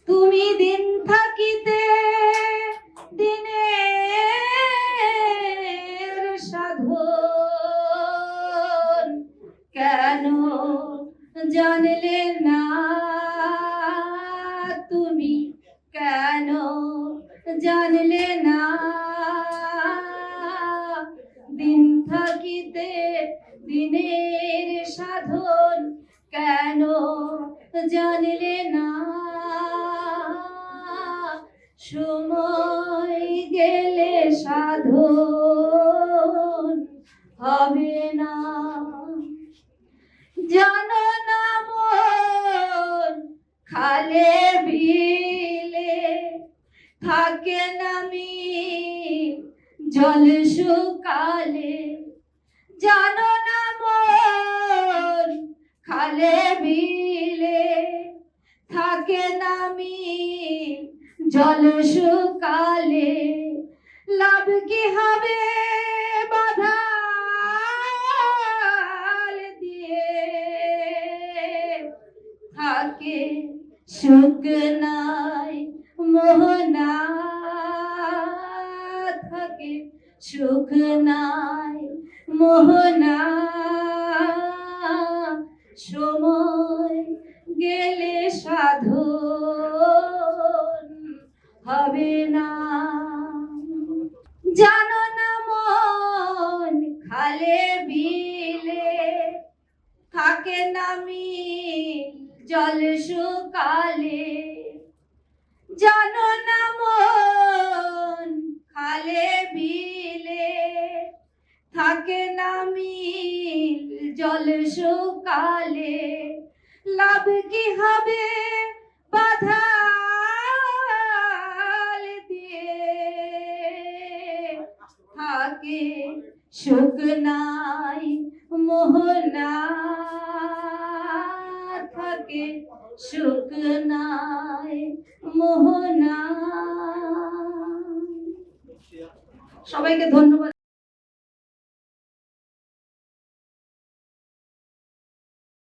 তুমি দিন থাকিতে দিনের সাধন কেন জানলে না? তুমি কেন জানলে না? দিন থাকিতে দিনের সাধন কেন জানলে না? সময় গেলে সাধন হবে না। জানো না মন খালে বিলে থাকে না মিল জল শুকালে। জানো না মন খালে বিলে থাকে না মিল জল শুকালে। লাভ কি হবে বাধাল দিয়ে? থাকে সুখ নাই মোহনা, থাকে সুখ নাই মোহনা। সময় গেলে সাধন হবে না। জানো না মন খালে বিলে থাকে না মিল জল শুকালে। জানো না মন খালে বিলে থাকে না মিল জল শুকালে। লাভ কি হবে বাধাল দিয়ে? থাকে সুখ নাই মোহনা, থাকে সুখ নাই মোহনা। সবাইকে ধন্যবাদ।